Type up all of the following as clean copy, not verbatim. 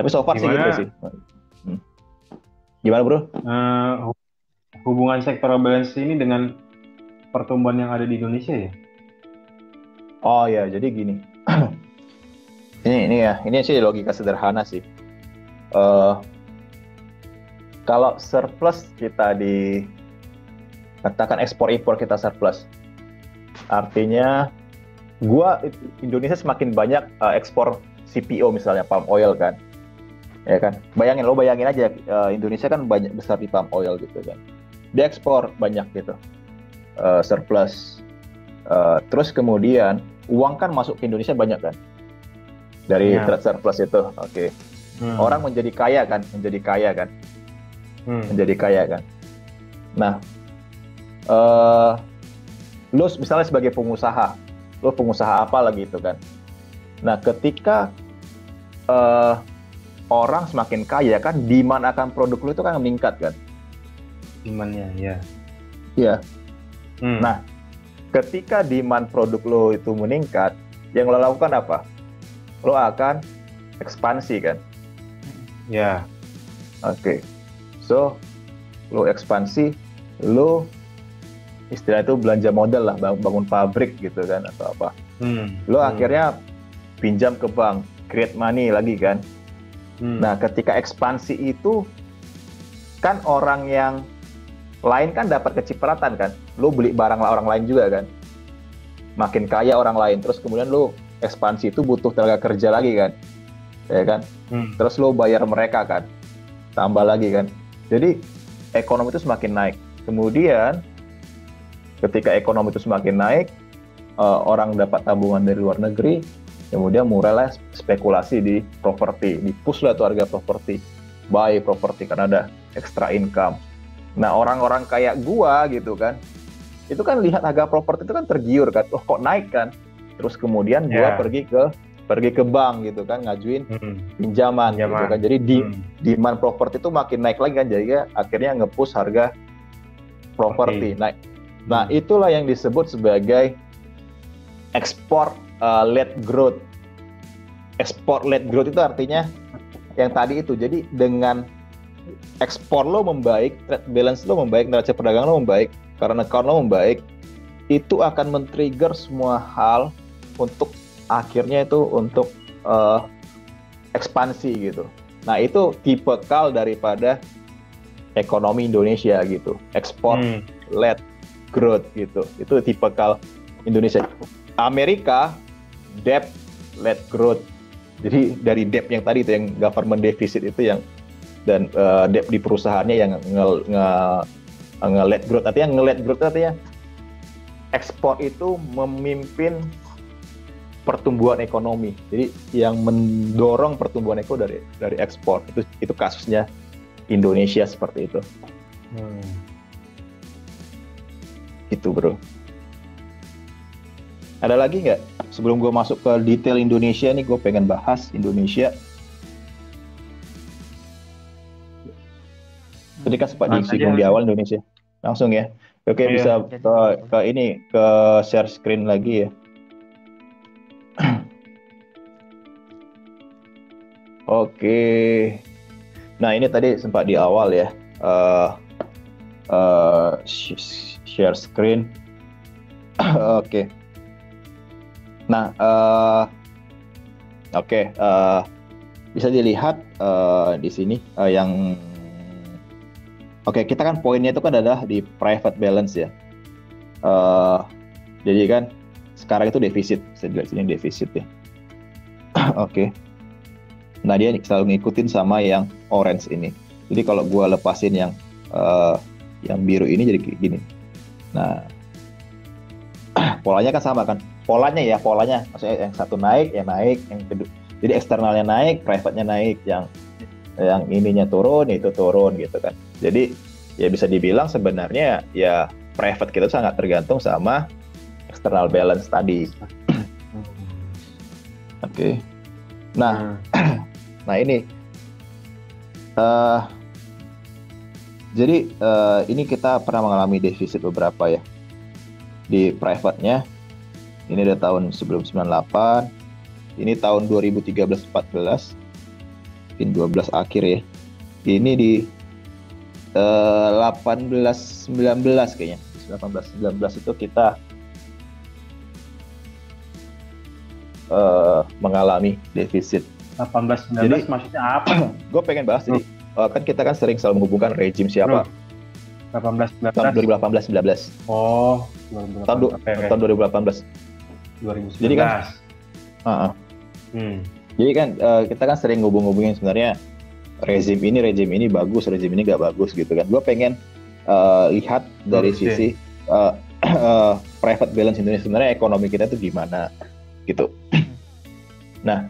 Tapi so far sih gitu sih. Gimana Hmm. Gimana bro? eh, hubungan sektoral balance ini dengan pertumbuhan yang ada di Indonesia ya? Oh ya, jadi gini. Ini sih logika sederhana sih. Eh Kalau surplus kita di katakan ekspor impor kita surplus, artinya Indonesia semakin banyak ekspor CPO misalnya palm oil kan, ya kan. Bayangin aja Indonesia kan banyak besar di palm oil gitu kan. Dia ekspor banyak gitu, surplus. Terus kemudian uang kan masuk ke Indonesia banyak kan dari Ya. trade surplus itu. Oke. Hmm. Orang menjadi kaya kan, Hmm. menjadi kaya kan. Nah, eh lo misalnya sebagai pengusaha, lo pengusaha apa lagi itu kan. Nah, ketika eh, orang semakin kaya kan, demand akan produk lo itu kan meningkat kan. Gimana ya? Iya. Hmm. Nah, ketika demand produk lo itu meningkat, yang lo lakukan apa? Lo akan ekspansi kan. Ya. Oke. So, lo ekspansi, lo istilah itu belanja modal lah, bangun pabrik gitu kan atau apa. Hmm. Lo Hmm. akhirnya pinjam ke bank, create money lagi kan. Hmm. Nah, ketika ekspansi itu kan orang yang lain kan dapat kecipratan kan. Lo beli barang orang lain juga kan. Makin kaya orang lain, terus kemudian lo ekspansi itu butuh tenaga kerja lagi kan. Ya kan? Hmm. Terus lo bayar mereka kan. Tambah lagi kan. Jadi ekonomi itu semakin naik. Kemudian ketika ekonomi itu semakin naik, orang dapat tabungan dari luar negeri, kemudian mulailah spekulasi di properti, di-push lah tuh harga properti, buy properti karena ada extra income. Nah, orang-orang kayak gua gitu kan, itu kan lihat harga properti itu kan tergiur kan, oh kok naik kan, terus kemudian gua Ya. pergi ke bank gitu kan, ngajuin Hmm. pinjaman gitu Pinjaman. kan, jadi Hmm. demand properti itu makin naik lagi kan, jadi akhirnya nge-push harga properti Oke. naik. Nah, Hmm. itulah yang disebut sebagai export led growth. Export led growth itu artinya yang tadi itu. Jadi dengan ekspor lo membaik, trade balance lo membaik, neraca perdagangan lo membaik, karena account lo membaik, itu akan men-trigger semua hal untuk akhirnya itu untuk uh, ekspansi gitu. Nah, itu tipikal daripada ekonomi Indonesia gitu. Export Hmm. led growth gitu. Itu tipikal Indonesia. Amerika debt led growth. Jadi dari debt yang tadi itu yang government deficit itu yang dan debt di perusahaannya yang nge-led growth, artinya nge-led growth artinya ekspor itu memimpin pertumbuhan ekonomi. Jadi yang mendorong pertumbuhan ekonomi dari ekspor itu kasusnya Indonesia seperti itu. Hmm. Itu bro. Ada lagi nggak? Sebelum gue masuk ke detail Indonesia nih, gue pengen bahas Indonesia. Tadi kan sempat Bahas aja. disinggung di awal Indonesia. Langsung ya. Oke, Iya. bisa ke share screen lagi ya. Oke. Nah, ini tadi sempat di awal ya. Uh, share screen. Oke. Nah, bisa dilihat di sini yang kita kan poinnya itu kan adalah di private balance ya. Jadi kan sekarang itu defisit, saya lihat sini defisit ya. Oke. Nah, dia selalu ngikutin sama yang orange ini. Jadi kalau gua lepasin yang biru ini jadi gini. Nah, polanya kan sama kan. Polanya maksudnya yang satu naik, yang kedua. Jadi eksternalnya naik, private-nya naik, yang ininya turun, itu turun gitu kan. Jadi ya bisa dibilang sebenarnya ya private kita sangat tergantung sama external balance tadi. Oke. Nah, nah ini jadi ini kita pernah mengalami defisit beberapa ya di private-nya. Ini ada tahun sebelum 98, ini tahun 2013-14, mungkin 12 akhir ya. Ini di 18-19 kayaknya. 18-19 itu kita mengalami defisit. 18-19 Jadi, maksudnya apa? gue pengen bahas jadi kan kita kan sering selalu menghubungkan rejim siapa? 18-19. Tahun 2018-19. Oh, Tahun 2018. 2019. Jadi kan, jadi kan kita kan sering ngubung-ngubungin sebenarnya rezim ini bagus, rezim ini nggak bagus gitu kan. Gue pengen lihat dari sisi private balance Indonesia, sebenarnya ekonomi kita tuh gimana gitu. Nah,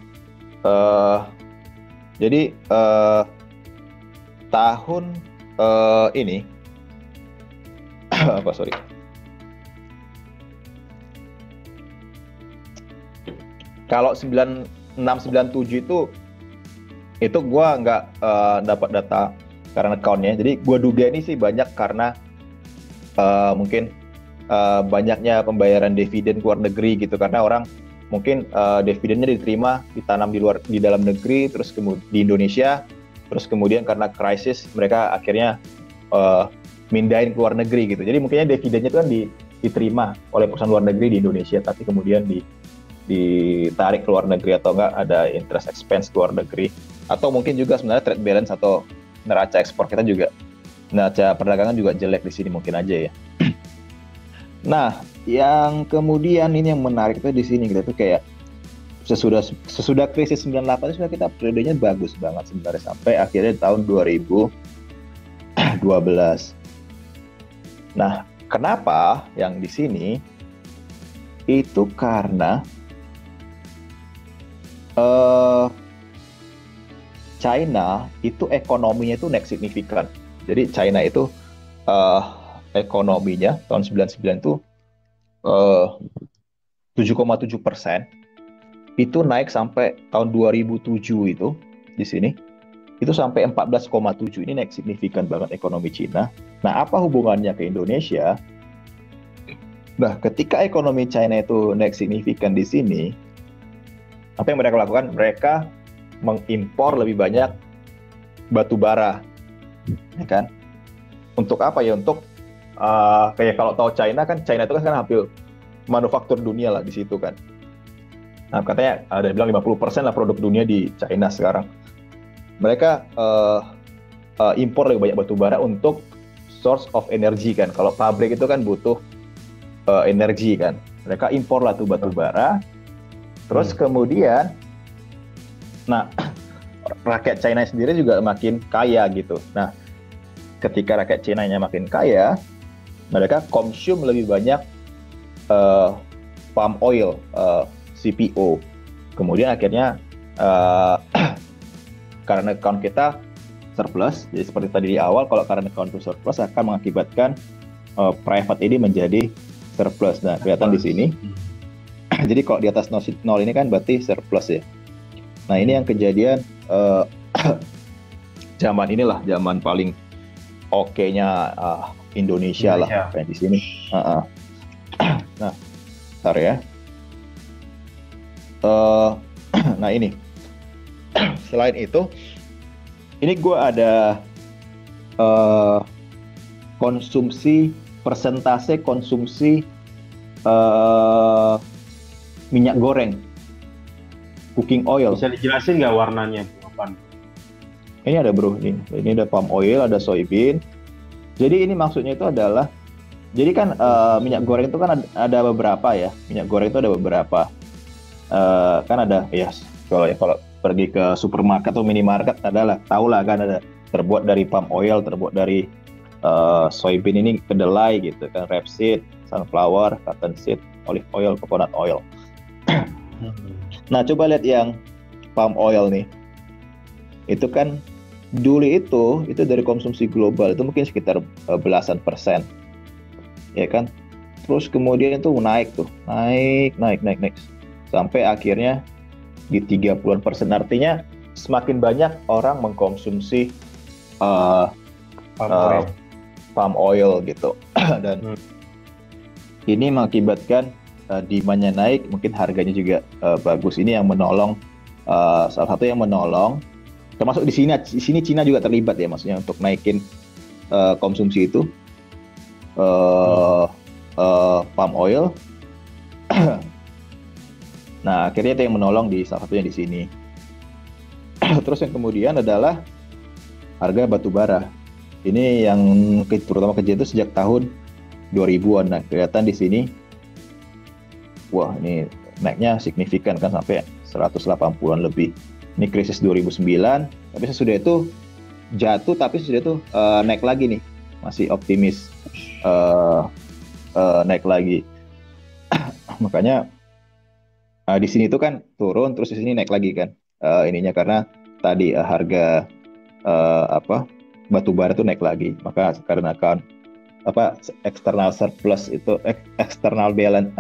jadi tahun ini sorry. Kalau 9697 itu gue nggak dapat data karena account-nya. Jadi gue duga ini sih banyak karena mungkin banyaknya pembayaran dividen ke luar negeri gitu, karena orang mungkin dividennya diterima ditanam di dalam negeri, terus kemudian di Indonesia, terus kemudian karena krisis mereka akhirnya mindahin ke luar negeri gitu. Jadi mungkinnya dividennya itu kan diterima oleh perusahaan luar negeri di Indonesia, tapi kemudian ditarik ke luar negeri, atau enggak ada interest expense ke luar negeri, atau mungkin juga sebenarnya trade balance atau neraca ekspor kita juga, neraca perdagangan juga jelek di sini mungkin aja ya. Nah, yang kemudian ini yang menarik itu di sini kita tuh kayak sesudah krisis 98 itu sudah kita periodenya bagus banget sebenarnya sampai akhirnya tahun 2012. Nah, kenapa yang di sini itu karena China itu ekonominya itu naik signifikan. Jadi China itu ekonominya tahun 99 itu 7,7%, itu naik sampai tahun 2007 itu di sini itu sampai 14,7. Ini naik signifikan banget ekonomi China. Nah, apa hubungannya ke Indonesia? Nah, ketika ekonomi China itu naik signifikan di sini, apa yang mereka lakukan? Mereka mengimpor lebih banyak batu bara, ya kan? Untuk apa ya? Untuk kayak kalau tahu China itu kan hampir manufaktur dunia lah di situ kan. Nah, katanya ada yang bilang 50% lah produk dunia di China sekarang. Mereka impor lebih banyak batu bara untuk source of energy kan. Kalau pabrik itu kan butuh energi kan. Mereka impor lah tuh batu bara. Terus kemudian, nah rakyat China sendiri juga makin kaya gitu. Nah, ketika rakyat China-nya makin kaya, mereka konsum lebih banyak palm oil, CPO. Kemudian akhirnya karena account kita surplus, jadi seperti tadi di awal, kalau current account itu surplus akan mengakibatkan private ini menjadi surplus. Nah, kelihatan di sini. Jadi kalau di atas 0 ini kan berarti surplus ya. Nah, ini yang kejadian zaman paling oke-nya Indonesia lah kayak di sini. Nah, bentar ya. Nah, ini. Selain itu, ini gue ada persentase konsumsi minyak goreng, cooking oil. Bisa dijelasin nggak warnanya apa? Ini ada bro, ini ada palm oil, ada soybean. Jadi ini maksudnya itu adalah, jadi kan minyak goreng itu kan ada beberapa ya. Minyak goreng itu ada beberapa. Kan ada ya, kalau pergi ke supermarket atau minimarket adalah tahulah kan ada terbuat dari palm oil, terbuat dari soybean ini kedelai gitu kan, rapeseed, sunflower, cottonseed, olive oil, coconut oil. Nah, coba lihat yang palm oil nih. Itu kan dulu itu dari konsumsi global itu mungkin sekitar belasan persen. Ya kan? Terus kemudian itu naik sampai akhirnya di 30%. Artinya semakin banyak orang mengkonsumsi palm oil gitu. Dan ini mengakibatkan demand-nya naik, mungkin harganya juga bagus. Ini yang menolong, salah satu yang menolong termasuk di sini Cina juga terlibat ya, maksudnya untuk naikin konsumsi itu palm oil. Nah, akhirnya itu yang menolong di salah satunya di sini. Terus yang kemudian adalah harga batu bara. Ini yang terutama kejadian itu sejak tahun 2000-an. Nah, kelihatan di sini, wah ini naiknya signifikan kan sampai 180-an lebih. Ini krisis 2009, tapi sesudah itu jatuh, tapi sesudah itu naik lagi nih, masih optimis naik lagi. Makanya di sini itu kan turun, terus di sini naik lagi kan, ininya karena tadi harga batu bara itu naik lagi, maka karena kan external surplus itu external balance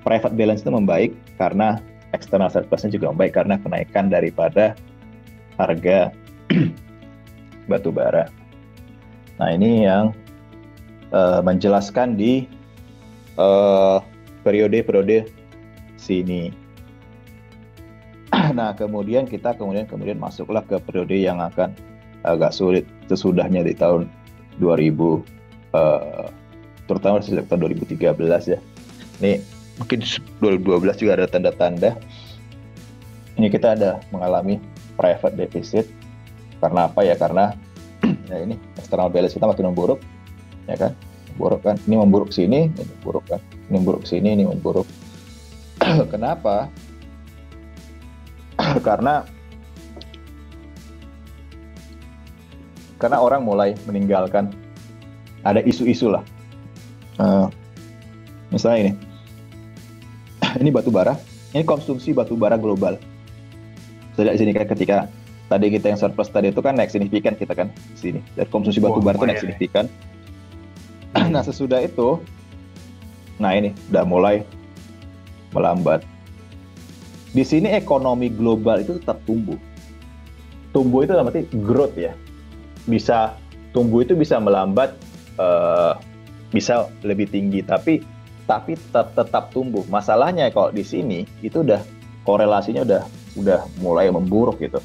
private balance itu membaik karena external surplusnya juga membaik karena kenaikan daripada harga batu bara. Nah, ini yang menjelaskan di periode-periode sini. Nah, kemudian kita masuklah ke periode yang akan agak sulit sesudahnya di tahun 2000, terutama sejak tahun 2013 ya. Ini mungkin 2012 juga ada tanda-tanda. Ini kita ada mengalami private deficit. Karena apa ya? Karena ya ini external balance kita makin memburuk, ya kan? Memburuk kan? Ini memburuk sini, ini memburuk kan? Ini memburuk sini, ini memburuk. Kenapa? Karena orang mulai meninggalkan, ada isu-isu lah. Misalnya ini batu bara, ini konsumsi batu bara global. Sejak sini kan ketika tadi kita yang surplus tadi itu kan naik signifikan kita kan di sini. Dan konsumsi batu bara itu naik signifikan. Nah, sesudah itu, nah ini udah mulai melambat. Di sini ekonomi global itu tetap tumbuh. Tumbuh itu dalam arti growth ya. Bisa tumbuh itu bisa melambat, bisa lebih tinggi, tapi tetap tumbuh. Masalahnya kalau di sini itu udah korelasinya udah mulai memburuk gitu.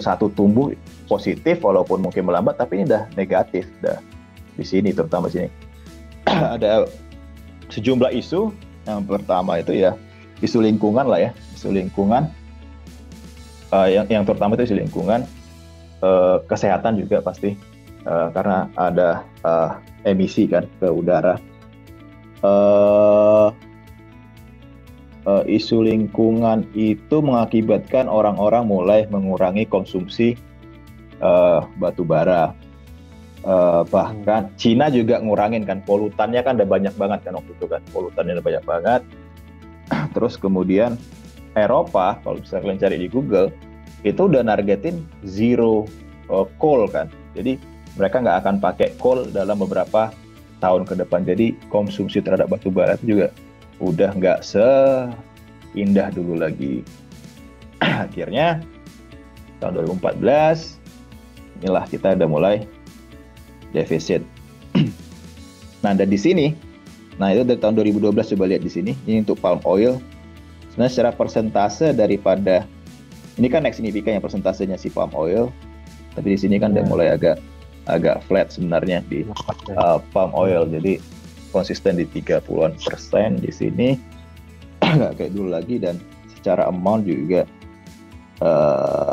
Satu tumbuh positif walaupun mungkin melambat, tapi ini udah negatif, udah di sini terutama sini. Ada sejumlah isu. Yang pertama itu ya isu lingkungan lah ya, isu lingkungan. Yang terutama itu isu lingkungan, kesehatan juga pasti, karena ada emisi kan ke udara. Isu lingkungan itu mengakibatkan orang-orang mulai mengurangi konsumsi batu bara. Bahkan Cina juga ngurangin kan, polutannya kan udah banyak banget kan waktu itu kan, polutannya udah banyak banget. Terus kemudian Eropa, kalau bisa kalian cari di Google, itu udah nargetin zero coal kan, jadi mereka nggak akan pakai coal dalam beberapa tahun ke depan. Jadi konsumsi terhadap batu bara itu juga udah nggak seindah dulu lagi. Akhirnya tahun 2014 inilah kita udah mulai defisit. Nah, dan di sini, nah itu dari tahun 2012 coba lihat di sini, ini untuk palm oil. Sebenarnya secara persentase daripada ini kan naik signifikan ya persentasenya si palm oil, tapi di sini kan udah mulai agak flat sebenarnya di palm oil. Jadi konsisten di 30% di sini, nggak kayak dulu lagi, dan secara amount juga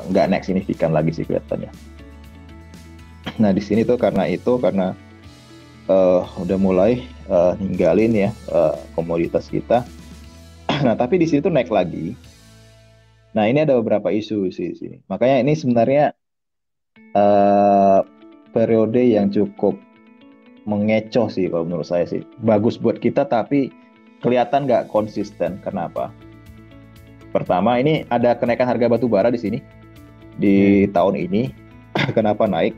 nggak naik signifikan lagi sih kelihatannya. Nah, di sini tuh karena udah mulai ninggalin ya komoditas kita. Nah, tapi di sini tuh naik lagi. Nah, ini ada beberapa isu di sini. Makanya ini sebenarnya periode yang cukup mengecoh sih kalau menurut saya sih. Bagus buat kita tapi kelihatan nggak konsisten. Kenapa? Pertama, ini ada kenaikan harga batu bara di sini di tahun ini. Kenapa naik?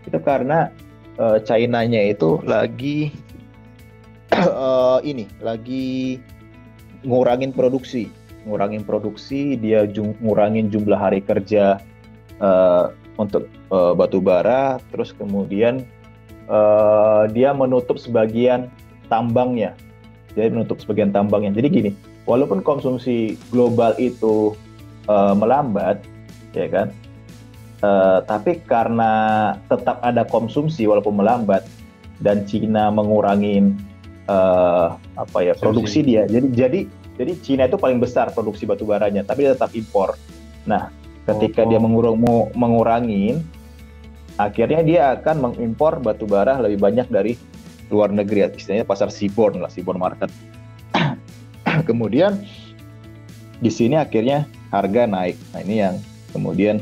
Itu karena China-nya itu lagi lagi ngurangin produksi, dia ngurangin jumlah hari kerja untuk batu bara, terus kemudian dia menutup sebagian tambangnya. Jadi gini, walaupun konsumsi global itu melambat, ya kan, Tapi karena tetap ada konsumsi walaupun melambat dan Cina mengurangi produksi dia. Jadi Cina itu paling besar produksi batu baranya, tapi dia tetap impor. Nah, ketika dia mengurangi, akhirnya dia akan mengimpor batu bara lebih banyak dari luar negeri, istilahnya pasar seaborne market. Kemudian di sini akhirnya harga naik. Nah, ini yang kemudian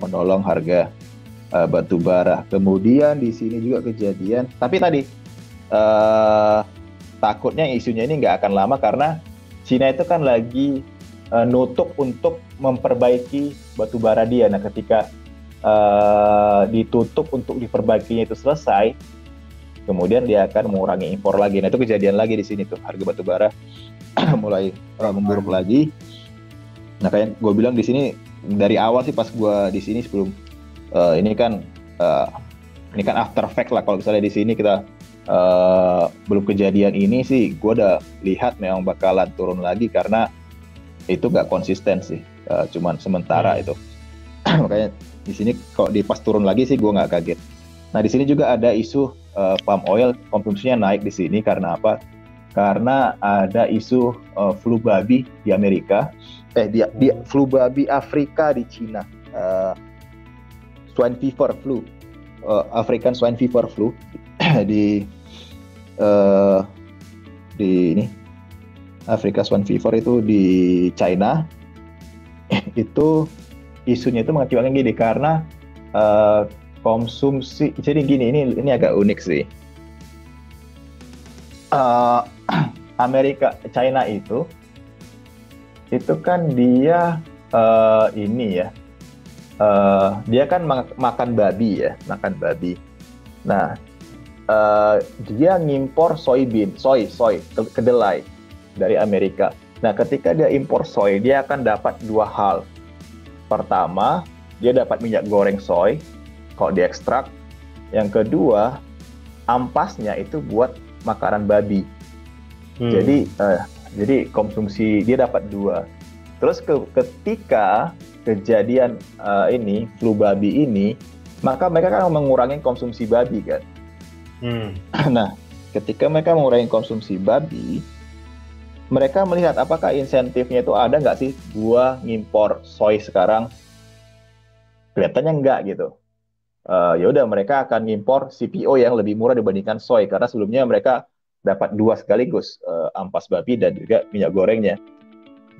menolong harga batu bara. Kemudian di sini juga kejadian, tapi tadi takutnya isunya ini nggak akan lama karena Cina itu kan lagi nutup untuk memperbaiki batu bara dia. Nah, ketika ditutup untuk diperbaikinya itu selesai, kemudian dia akan mengurangi impor lagi. Nah, itu kejadian lagi di sini tuh, harga batu bara mulai memburuk lagi. Nah, kayak gue bilang di sini dari awal sih, pas gue di sini sebelum ini kan after fact lah, kalau misalnya di sini kita belum kejadian ini sih, gue udah lihat memang bakalan turun lagi karena itu nggak konsisten sih, cuman sementara itu. Makanya di sini kalau pas turun lagi sih gue nggak kaget. Nah, di sini juga ada isu palm oil konsumsinya naik di sini karena apa? Karena ada isu flu babi di Amerika, flu babi Afrika di Cina, swine fever flu, African swine fever flu di ini Afrika swine fever itu di China. Itu isunya itu mengakibatkan gini karena konsumsi. Jadi gini, ini agak unik sih. China itu kan dia dia kan makan babi. Nah, dia ngimpor soy kedelai dari Amerika. Nah, ketika dia impor soy, dia akan dapat dua hal. Pertama, dia dapat minyak goreng soy kalau diekstrak. Yang kedua, ampasnya itu buat makanan babi. Jadi konsumsi dia dapat dua. Terus ketika kejadian ini flu babi ini, maka mereka kan mengurangi konsumsi babi kan. Nah, ketika mereka mengurangi konsumsi babi, mereka melihat apakah insentifnya itu ada nggak sih gua ngimpor soy sekarang? Kelihatannya enggak gitu. Ya udah, mereka akan ngimpor CPO yang lebih murah dibandingkan soy karena sebelumnya mereka dapat dua sekaligus, ampas babi dan juga minyak gorengnya.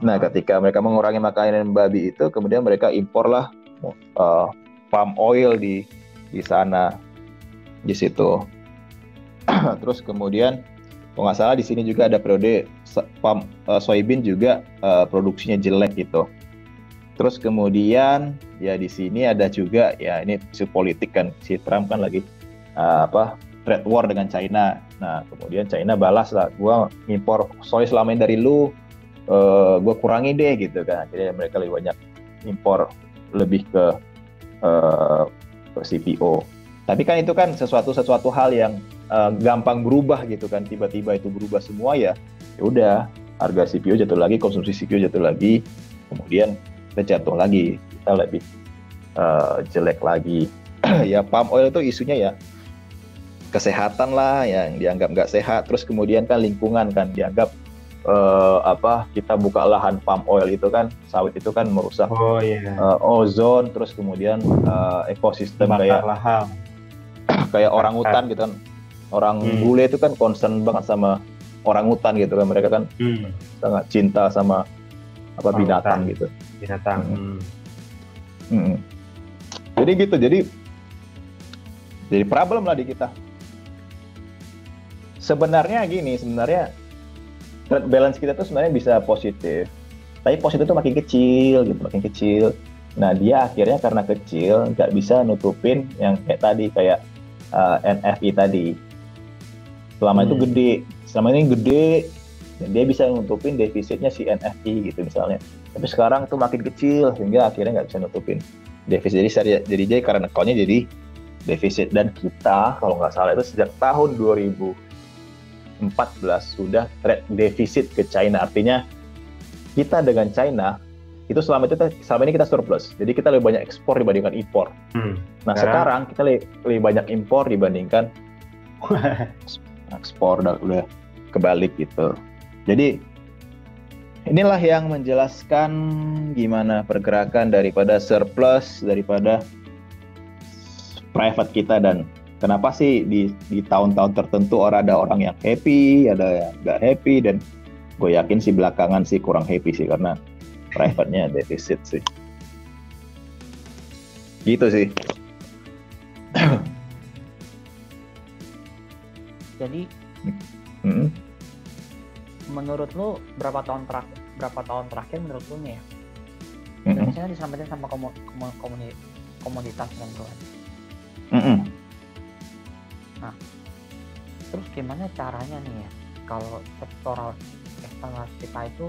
Nah, ketika mereka mengurangi makanan babi itu, kemudian mereka imporlah palm oil di sana, di situ. Terus kemudian kalau nggak salah di sini juga ada periode soybean juga produksinya jelek gitu. Terus kemudian ya di sini ada juga ya ini isu politik kan, si Trump kan lagi trade war dengan China. Nah, kemudian China balas lah, gua impor soy selama ini dari lu, gua kurangi deh gitu kan. Jadi mereka lebih banyak impor, lebih ke CPO. Tapi kan itu kan sesuatu hal yang gampang berubah gitu kan, tiba-tiba itu berubah semua ya udah, harga CPO jatuh lagi, konsumsi CPO jatuh lagi, kemudian kita jatuh lagi, kita lebih jelek lagi. Ya palm oil itu isunya ya kesehatan lah yang dianggap nggak sehat. Terus kemudian kan lingkungan kan dianggap kita buka lahan palm oil itu kan, sawit itu kan merusak ozon. Terus kemudian ekosistem kayak orang hutan gitu kan. Orang bule itu kan concern banget sama orang hutan gitu kan, mereka kan sangat cinta sama binatang gitu. Jadi gitu, jadi problem lah di kita. Sebenarnya trade balance kita tuh sebenarnya bisa positif, tapi positif itu makin kecil. Nah, dia akhirnya karena kecil nggak bisa nutupin yang kayak NFI tadi. Selama ini gede, dan dia bisa nutupin defisitnya si NFI gitu misalnya. Tapi sekarang itu makin kecil sehingga akhirnya nggak bisa nutupin defisit. Jadi karena account-nya jadi defisit. Dan kita kalau nggak salah itu sejak tahun 2014 sudah trade defisit ke China. Artinya kita dengan China itu selama ini kita surplus. Jadi kita lebih banyak ekspor dibandingkan impor. Nah, sekarang kita lebih banyak impor dibandingkan ekspor, udah kebalik gitu. Jadi inilah yang menjelaskan gimana pergerakan daripada surplus, daripada private kita, dan kenapa sih di tahun-tahun tertentu ada orang yang happy, ada yang nggak happy, dan gue yakin sih belakangan sih kurang happy sih karena private-nya defisit sih. Gitu sih. Jadi menurut lu berapa tahun terakhir menurut lu nih ya? Indonesia kan diselamatin sama komoditas kan bro. Nah, terus gimana caranya nih ya kalau sektoral eksternal kita itu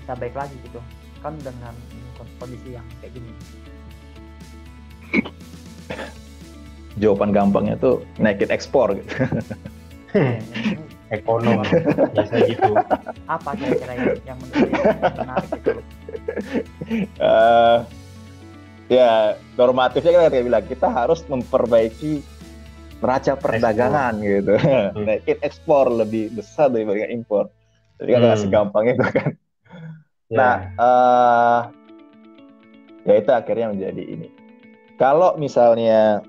bisa baik lagi gitu kan dengan kondisi yang kayak gini? Jawaban gampangnya tuh naikin ekspor gitu. Ekonom biasa gitu. Apa kira-kira yang menarik itu? Ya normatifnya kan kayak bilang kita harus memperbaiki neraca perdagangan gitu. Naikin ekspor lebih besar daripada impor. Jadi kan nggak segampang itu kan. Nah, ya itu akhirnya menjadi ini. Kalau misalnya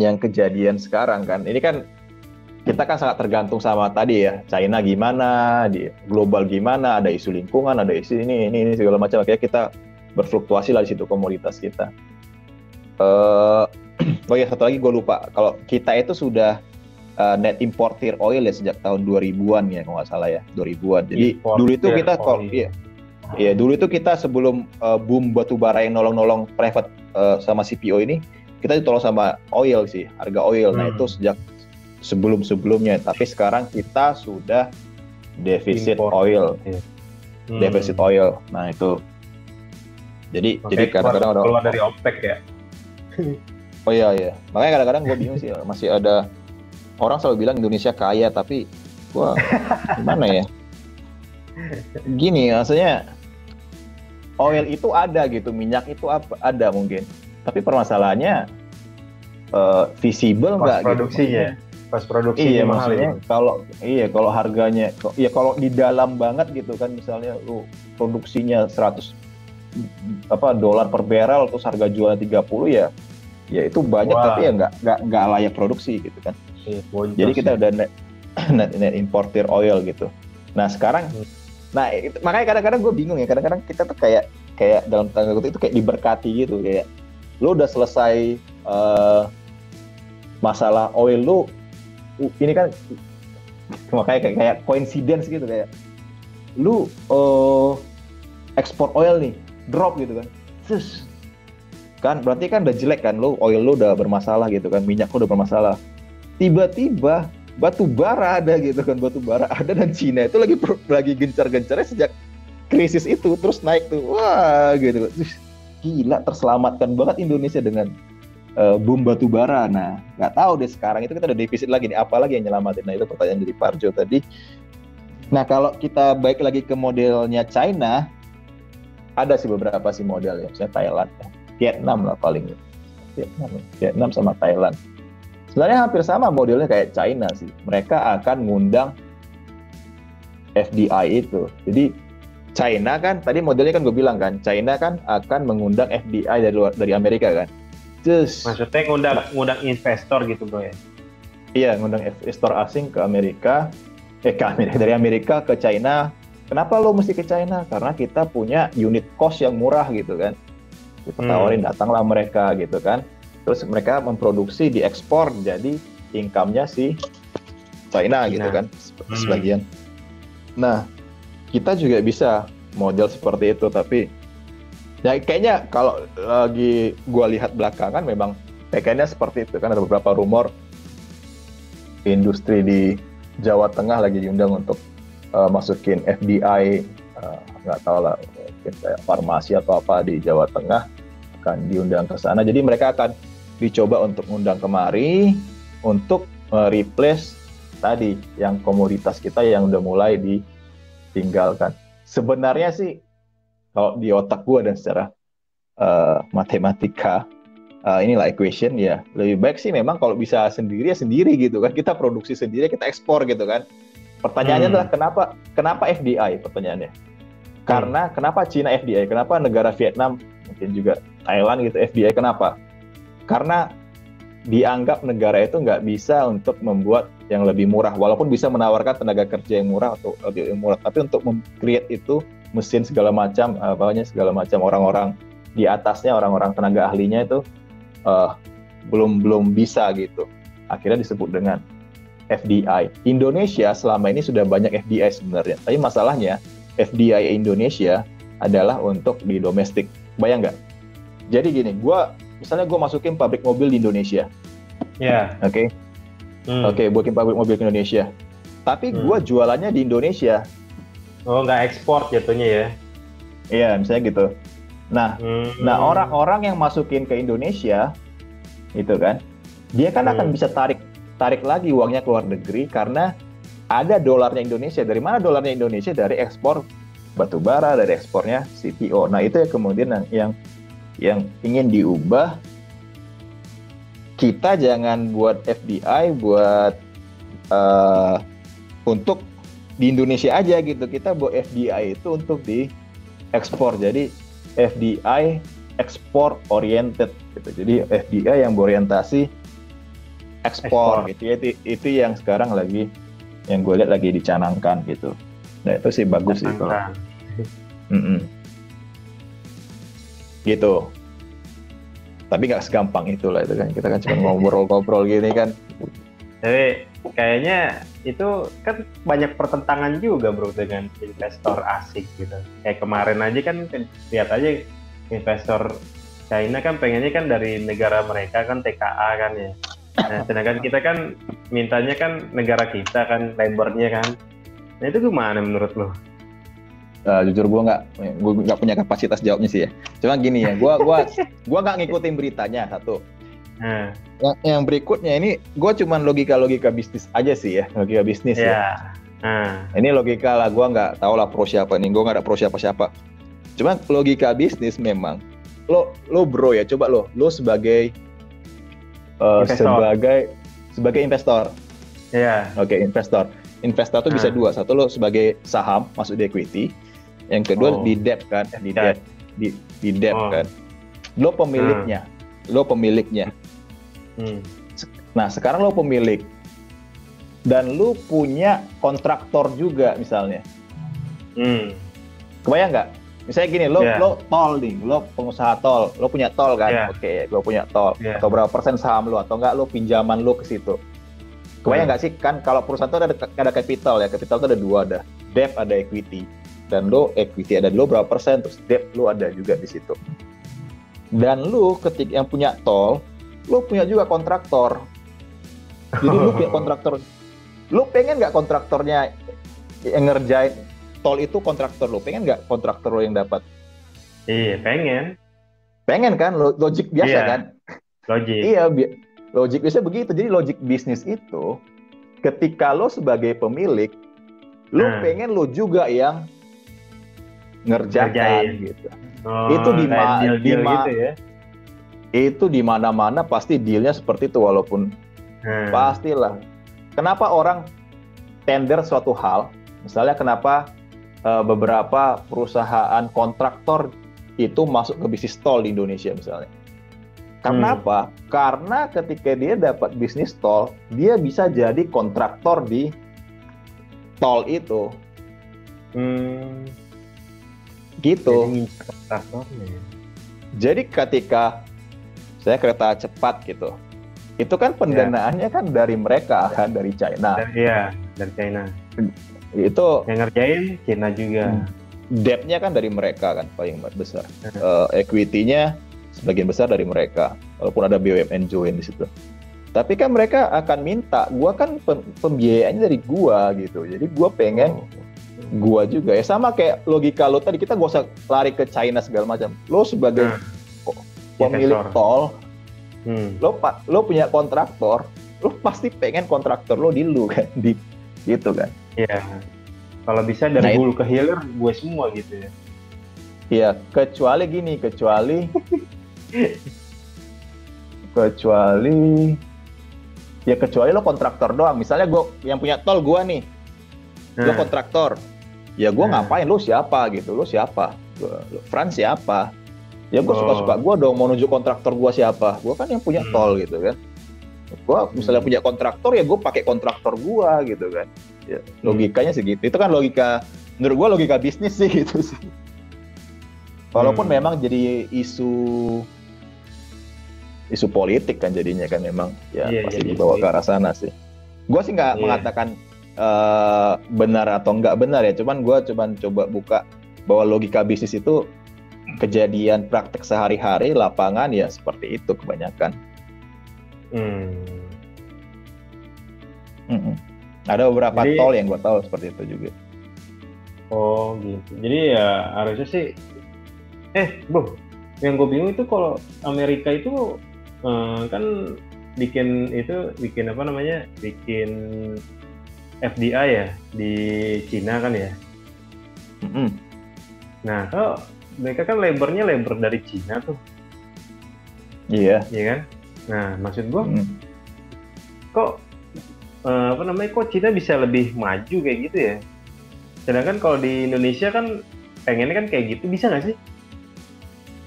yang kejadian sekarang kan, ini kan kita kan sangat tergantung sama tadi ya, China gimana, di global gimana, ada isu lingkungan, ada isu ini segala macam. Akhirnya kita berfluktuasi lah di situ komoditas kita. Oh ya, satu lagi gue lupa, kalau kita itu sudah net importer oil ya sejak tahun 2000-an ya kalau nggak salah ya, 2000-an. Jadi dulu itu kita dulu itu kita sebelum boom batu bara yang nolong private sama CPO ini, kita ditolong sama oil sih, harga oil. Nah itu sejak sebelum-sebelumnya, tapi sekarang kita sudah defisit oil. Defisit oil. Nah itu. Jadi kadang-kadang keluar dari OPEC ya. Oh iya. Makanya kadang-kadang gue bingung sih, masih ada orang selalu bilang Indonesia kaya, tapi gua gimana ya? Gini, maksudnya oil itu ada gitu, minyak itu ada mungkin. Tapi permasalahannya visible nggak produksinya, gitu. Pas produksinya mahal ya. Kalau harganya, kalau di dalam banget gitu kan, misalnya lu produksinya 100 dolar per barrel, terus harga jualnya 30 ya itu banyak. Tapi ya nggak layak produksi gitu kan. Jadi kita udah net importer oil gitu. Nah sekarang, makanya kadang-kadang gue bingung ya, kadang-kadang kita tuh kayak dalam tanda kutip itu kayak diberkati gitu, kayak lu udah selesai masalah oil lu, ini kan makanya kayak coincidence gitu, kayak lu ekspor oil nih drop gitu kan, terus kan berarti kan udah jelek kan, lu oil lu udah bermasalah gitu kan, minyak lu udah bermasalah, tiba-tiba batu bara ada gitu kan, batu bara ada, dan Cina itu lagi gencar-gencarnya sejak krisis itu, terus naik tuh, wah gitu. Gila, terselamatkan banget Indonesia dengan boom batu bara. Nah, nggak tahu deh sekarang itu kita udah defisit lagi nih, apalagi yang nyelamatin. Nah, itu pertanyaan dari Parjo tadi. Nah, kalau kita balik lagi ke modelnya China, ada sih beberapa sih model ya, misalnya Thailand, Vietnam lah paling. Vietnam sama Thailand. Sebenarnya hampir sama modelnya kayak China sih. Mereka akan ngundang FDI itu. Jadi China kan, tadi modelnya kan gue bilang kan, China kan akan mengundang FDI dari Amerika kan. Terus maksudnya ngundang investor gitu bro ya? Iya, ngundang investor asing ke Amerika, dari Amerika ke China. Kenapa lo mesti ke China? Karena kita punya unit cost yang murah gitu kan. Kita tawarin, datanglah mereka gitu kan. Terus mereka memproduksi, diekspor, jadi income-nya si China gitu kan, sebagian. Nah, kita juga bisa model seperti itu, tapi ya kayaknya kalau lagi gua lihat belakangan memang kayaknya seperti itu kan. Ada beberapa rumor industri di Jawa Tengah lagi diundang untuk masukin FDI, nggak tahu lah, mungkin kayak farmasi atau apa di Jawa Tengah akan diundang ke sana. Jadi mereka akan dicoba untuk undang kemari untuk replace tadi yang komoditas kita yang udah mulai ditinggalkan. Sebenarnya sih kalau di otak gue dan secara matematika, inilah equation ya, lebih baik sih memang kalau bisa sendiri ya sendiri gitu kan, kita produksi sendiri, kita ekspor gitu kan. Pertanyaannya adalah kenapa FDI pertanyaannya? Karena kenapa Cina FDI? Kenapa negara Vietnam, mungkin juga Thailand gitu FDI? Kenapa? Karena dianggap negara itu nggak bisa untuk membuat yang lebih murah, walaupun bisa menawarkan tenaga kerja yang murah atau lebih murah, tapi untuk mem-create itu mesin segala macam, segala macam orang-orang di atasnya, orang-orang tenaga ahlinya itu belum bisa gitu. Akhirnya disebut dengan FDI. Indonesia selama ini sudah banyak FDI sebenarnya, tapi masalahnya FDI Indonesia adalah untuk di domestik. Bayang nggak? Jadi gini, misalnya gue masukin pabrik mobil di Indonesia. Ya. Oke. Oke, bikin pabrik mobil di Indonesia. Tapi gue jualannya di Indonesia. Oh, nggak ekspor jatuhnya ya? Iya, misalnya gitu. Nah, orang-orang yang masukin ke Indonesia, itu kan, dia kan akan bisa tarik lagi uangnya ke luar negeri karena ada dolarnya Indonesia. Dari mana dolarnya Indonesia? Dari ekspor batu bara, dari ekspornya CPO. Nah, itu ya kemudian yang ingin diubah. Kita jangan buat FDI buat untuk di Indonesia aja gitu. Kita buat FDI itu untuk diekspor. Jadi FDI export oriented gitu. Jadi FDI yang berorientasi ekspor gitu. Itu yang sekarang yang gue lihat lagi dicanangkan gitu. Nah, itu sih bagus sih kalau. Gitu. Tapi nggak segampang itulah itu kan. Kita kan cuma ngobrol-ngobrol gini kan. Jadi kayaknya itu kan banyak pertentangan juga bro dengan investor asing gitu. Kayak kemarin aja kan lihat aja investor China kan pengennya kan dari negara mereka kan TKA kan ya. Nah, sedangkan kita kan mintanya kan negara kita kan labornya kan. Nah itu gimana menurut lo? Jujur gue nggak punya kapasitas jawabnya sih ya. Cuma gini ya, gue nggak ngikutin beritanya satu. Yang berikutnya ini gue cuman logika bisnis aja sih ya, logika bisnis ya. Ini logika lah, gue nggak tahu lah pro siapa nih, gue nggak ada pro siapa. Cuma logika bisnis memang lo bro ya, coba lo sebagai sebagai investor. Iya. Oke, investor tuh bisa dua, satu lo sebagai saham masuk di equity. Yang kedua di debt kan, di debt kan. Lo pemiliknya. Nah, sekarang lo pemilik dan lo punya kontraktor juga misalnya. Kebayang nggak? Misalnya gini, lo tol nih, lo pengusaha tol, lo punya tol kan? Oke, lo punya tol. Atau berapa persen saham lo, atau enggak lo pinjaman lo ke situ. Kebayang nggak sih kan kalau perusahaan itu ada capital ya, capital itu ada dua, ada debt, ada equity. Dan lo equity ada lo berapa persen, terus debt lo ada juga di situ. Dan lo ketika yang punya tol, lo punya juga kontraktor. Jadi lo punya kontraktor. Lo pengen nggak kontraktornya yang ngerjain tol itu kontraktor lo? Pengen nggak kontraktor lo yang dapat? Iya, pengen. Pengen kan? Logik biasa kan? Logik. Iya, logik biasa begitu. Jadi logik bisnis itu, ketika lo sebagai pemilik, lo pengen lo juga yang ngerjakan gitu. Itu itu di mana-mana pasti dealnya seperti itu, walaupun pastilah. Kenapa orang tender suatu hal? Misalnya kenapa beberapa perusahaan kontraktor itu masuk ke bisnis tol di Indonesia misalnya? Karena apa? Karena ketika dia dapat bisnis tol, dia bisa jadi kontraktor di tol itu. Gitu. Jadi ketika saya kereta cepat gitu, itu kan pendanaannya kan dari mereka kan, dari China. Iya, dari China. Itu yang ngerjain China juga. Debt-nya kan dari mereka kan paling besar. Equity-nya sebagian besar dari mereka, walaupun ada BUMN join di situ. Tapi kan mereka akan minta, gua kan pembiayaannya dari gua gitu. Jadi gua pengen gua juga ya, sama kayak logika lo tadi, kita gak usah lari ke China segala macam. Lo sebagai pemilik tol, lo punya kontraktor, lo pasti pengen kontraktor lo di lu kan, gitu kan. Iya. Kalau bisa dari hulu ke hilir gue semua gitu ya. Ya kecuali gini, kecuali lo kontraktor doang. Misalnya gue yang punya tol gue nih, lo kontraktor. Ya gue ngapain? Lo siapa gitu? Lo siapa? Frans siapa? Ya gue suka-suka gue dong mau nunjuk kontraktor gue siapa. Gue kan yang punya tol gitu kan. Gue misalnya punya kontraktor ya gue pakai kontraktor gue gitu kan. Ya, logikanya segitu. Itu kan logika, menurut gue logika bisnis sih gitu sih. Walaupun memang jadi isu politik kan jadinya kan memang ya pasti dibawa ke arah sana sih. Gue sih nggak mengatakan benar atau nggak benar ya, cuman gue coba buka bahwa logika bisnis itu kejadian praktek sehari-hari lapangan ya seperti itu kebanyakan. Ada beberapa tol yang gue tahu seperti itu juga. Oh gitu. Jadi ya harusnya sih. Bro, yang gue bingung itu kalau Amerika itu kan bikin apa namanya? Bikin FDI ya di Cina kan ya. Nah, kalau mereka kan labor dari Cina tuh. Iya. Iya kan? Nah, maksud gue kok apa namanya? Kok Cina bisa lebih maju kayak gitu ya? Sedangkan kalau di Indonesia kan pengennya kan kayak gitu, bisa nggak sih?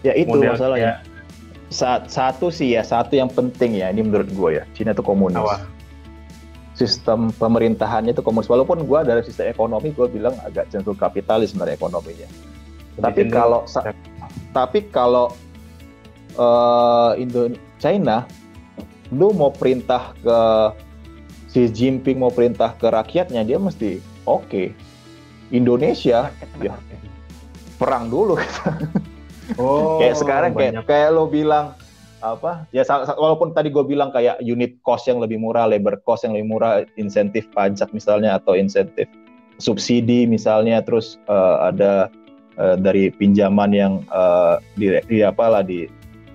Ya itu masalahnya. Satu yang penting ya, ini menurut gue ya, Cina itu komunis. Sistem pemerintahannya itu komunis. Walaupun gue dari sistem ekonomi gue bilang agak cenderung kapitalis sebenarnya ekonominya. Tapi kalau China, lu mau perintah ke Xi Jinping, mau perintah ke rakyatnya, dia mesti oke. Indonesia, ya perang dulu. Kayak sekarang kayak lo bilang apa ya, walaupun tadi gue bilang kayak unit cost yang lebih murah, labor cost yang lebih murah, insentif pajak misalnya atau insentif subsidi misalnya, terus ada dari pinjaman yang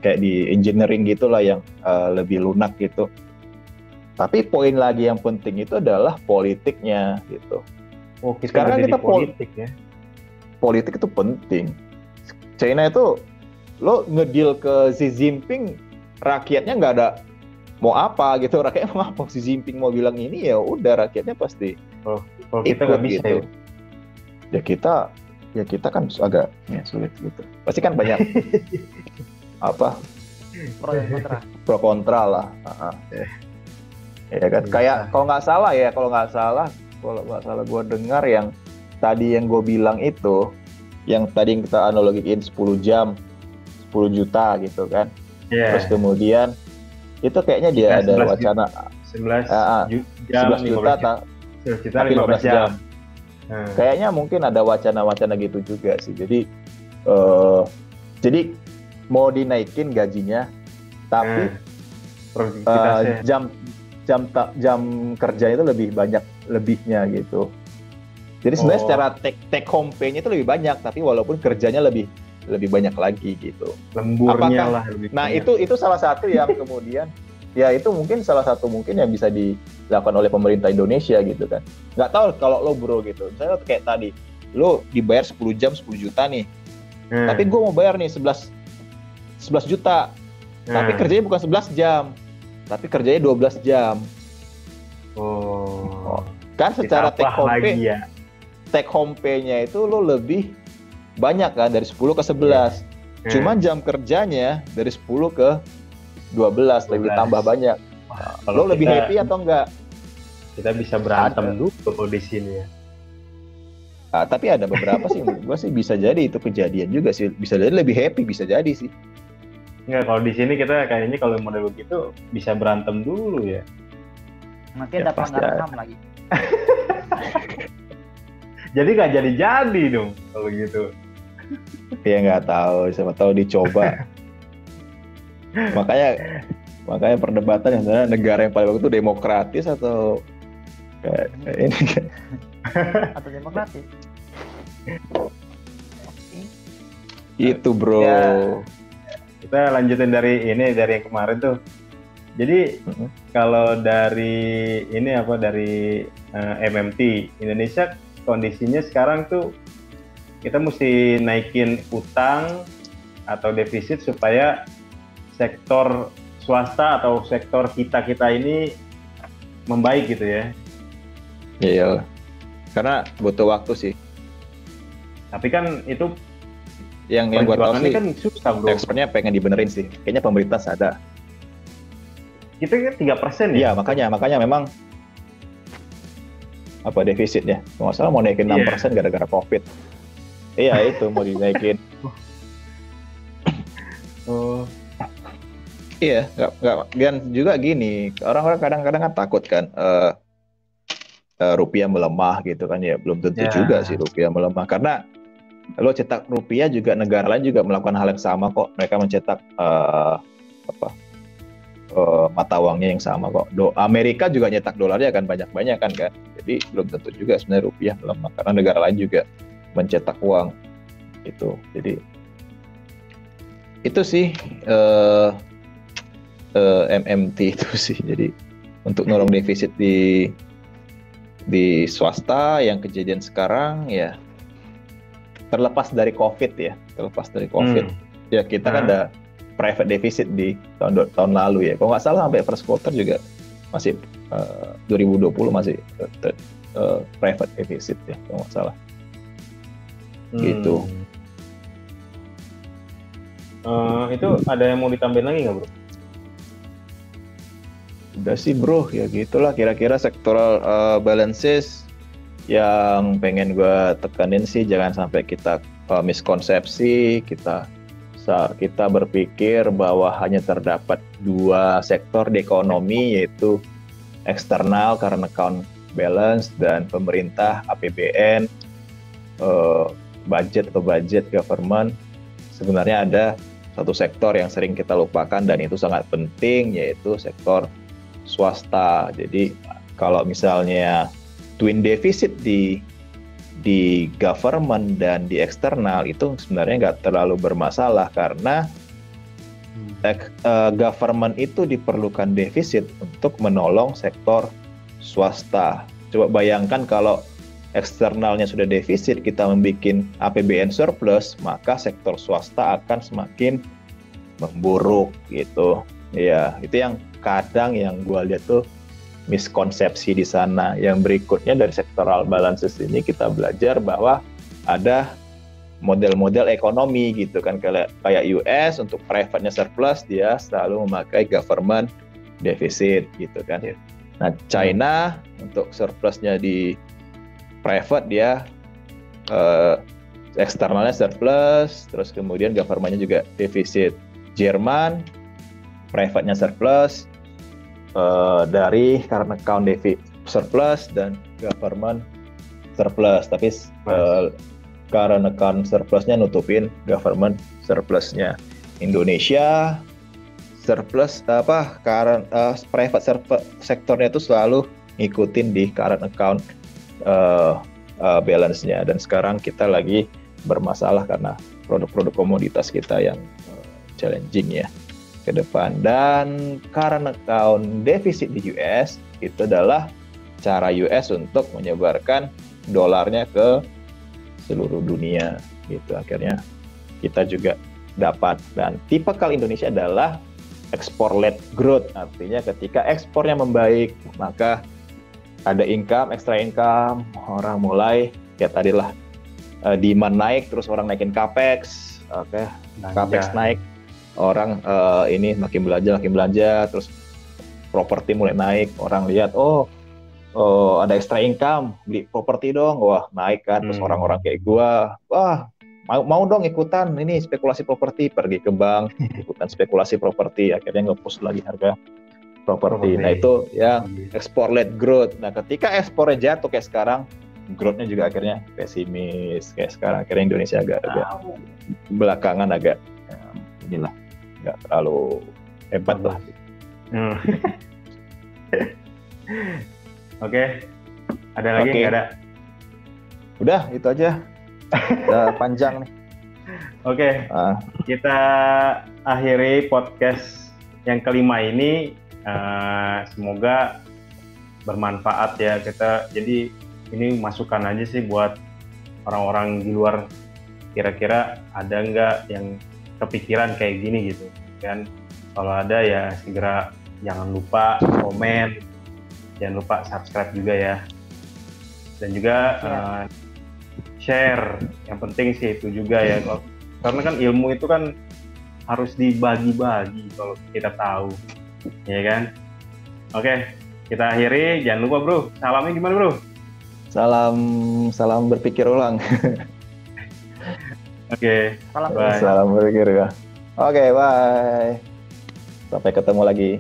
kayak di engineering gitulah yang lebih lunak gitu. Tapi poin lagi yang penting itu adalah politiknya gitu. Sekarang kita politik ya. Politik itu penting. China itu lo ngedeal ke Xi Jinping, rakyatnya nggak ada mau apa gitu, rakyatnya mau apa, Xi Jinping mau bilang ini ya udah rakyatnya pasti kalau kita nggak bisa gitu. Ya kita kan agak sulit gitu, pasti kan banyak apa pro kontra lah. Ya kan kayak kalau nggak salah gue dengar yang tadi yang gue bilang itu, yang tadi kita analogiin 10 juta gitu kan. Terus kemudian itu kayaknya dia ada wacana 11 juta 15 jam. Kayaknya mungkin ada wacana gitu juga sih. Jadi mau dinaikin gajinya, tapi jam kerja itu lebih banyak lebihnya gitu. Jadi sebenarnya secara take home pay-nya itu lebih banyak, tapi walaupun kerjanya lebih banyak lagi gitu. Lemburnya lah lebih banyak. Nah, itu salah satu yang kemudian ya itu mungkin salah satu yang bisa dilakukan oleh pemerintah Indonesia gitu kan. Nggak tahu kalau lo bro gitu. Misalnya kayak tadi, lo dibayar 10 jam 10 juta nih. Tapi gue mau bayar nih 11 juta. Tapi kerjanya bukan 11 jam. Tapi kerjanya 12 jam. Kan secara take home pay-nya itu lo lebih banyak kan, dari 10 ke 11. Cuman jam kerjanya dari 10 ke 12. Lebih tambah banyak. Lo lebih happy atau enggak? Kita bisa berantem dulu di sini ya. Tapi ada beberapa sih menurut gue sih bisa jadi itu kejadian juga sih. Bisa jadi lebih happy, bisa jadi sih. Enggak, kalau di sini kita kayaknya kalau model begitu bisa berantem dulu ya. Nanti ada pelanggaran HAM lagi. Jadi nggak jadi dong kalau gitu. Ya nggak tahu, siapa tahu dicoba. makanya perdebatan yang sebenarnya negara yang paling bagus itu demokratis atau kayak ini kan? Atau demokratis. Itu bro. Ya, kita lanjutin dari yang kemarin tuh. Jadi kalau dari MMT Indonesia kondisinya sekarang tuh kita mesti naikin utang atau defisit supaya sektor swasta atau sektor kita ini membaik gitu ya. Iya, karena butuh waktu sih. Tapi kan itu Yang gue tahu sih, kan susah bro. ekspornya pengen dibenerin sih. Kayaknya pemerintah sadar. Kita kan 3% Iya, ya. makanya memang apa defisitnya. Kalau nggak salah mau naikin 6% gara-gara COVID. Iya, itu mau dinaikin. Oh, Iya, nggak. Dan juga gini, orang-orang kadang-kadang kan takut kan rupiah melemah gitu kan ya. Belum tentu Ya. juga sih rupiah melemah karena lo cetak rupiah juga negara lain juga melakukan hal yang sama kok. Mereka mencetak mata uangnya yang sama kok. Amerika juga nyetak dolarnya kan banyak-banyak kan. Jadi belum tentu juga sebenarnya rupiah melemah karena negara lain juga mencetak uang itu. Jadi itu sih MMT itu sih. Jadi untuk nolong defisit di swasta yang kejadian sekarang ya terlepas dari COVID ya. Ya kita kan ada private deficit di tahun lalu ya. Kalau nggak salah sampai first quarter juga masih 2020 masih private deficit ya kalau nggak salah. Gitu. Itu ada yang mau ditambahin lagi nggak bro? Udah sih bro, ya gitulah kira-kira sektoral balances yang pengen gue tekanin sih jangan sampai kita miskonsepsi, kita berpikir bahwa hanya terdapat dua sektor di ekonomi yaitu eksternal current account balance dan pemerintah APBN, budget government. Sebenarnya ada satu sektor yang sering kita lupakan dan itu sangat penting yaitu sektor swasta. Jadi kalau misalnya twin deficit di government dan di eksternal itu sebenarnya nggak terlalu bermasalah karena government itu diperlukan defisit untuk menolong sektor swasta. Coba bayangkan kalau eksternalnya sudah defisit, kita membuat APBN surplus, maka sektor swasta akan semakin memburuk gitu. Ya, itu yang kadang yang gue lihat tuh miskonsepsi di sana. Yang berikutnya dari sectoral balances ini kita belajar bahwa ada model-model ekonomi gitu kan, kayak US untuk private-nya surplus dia selalu memakai government deficit gitu kan. Nah China untuk surplusnya di private dia eksternalnya surplus, terus kemudian government-nya juga defisit. Jerman private-nya surplus, dari current account deficit surplus dan government surplus, tapi current account surplusnya nutupin government surplusnya. Indonesia surplus private sektornya itu selalu ngikutin di current account balance-nya, dan sekarang kita lagi bermasalah karena produk-produk komoditas kita yang challenging ya ke depan. Dan current account deficit di US itu adalah cara US untuk menyebarkan dolarnya ke seluruh dunia gitu. Akhirnya kita juga dapat, dan tipikal Indonesia adalah export led growth, artinya ketika ekspornya membaik maka ada income, extra income, orang mulai ya tadilah demand naik, terus orang naikin capex, capex naik, orang ini makin belanja, terus properti mulai naik, orang lihat ada extra income, beli properti dong, wah naik kan, terus orang-orang kayak gua, wah mau dong ikutan ini spekulasi properti, pergi ke bank ikutan spekulasi properti, akhirnya nge-push lagi harga properti. Nah itu ya export led growth. Nah ketika ekspornya jatuh kayak sekarang, growth-nya juga akhirnya pesimis kayak sekarang. Akhirnya Indonesia agak belakangan agak inilah nggak terlalu hebat lah. Oke, ada lagi nggak ada? Udah itu aja. Udah panjang nih. Oke, kita akhiri podcast yang kelima ini. Semoga bermanfaat ya kita. Jadi ini masukan aja sih buat orang-orang di luar kira-kira ada nggak yang kepikiran kayak gini gitu kan. Kalau ada ya segera, jangan lupa komen, jangan lupa subscribe juga ya, dan juga share. Yang penting sih itu juga ya, karena kan ilmu itu kan harus dibagi-bagi kalau kita tahu, ya kan. Oke, kita akhiri. Jangan lupa bro, salamnya gimana bro? Salam berpikir ulang. Oke, Salam bye. Salam berpikir ya. Oke, bye. Sampai ketemu lagi.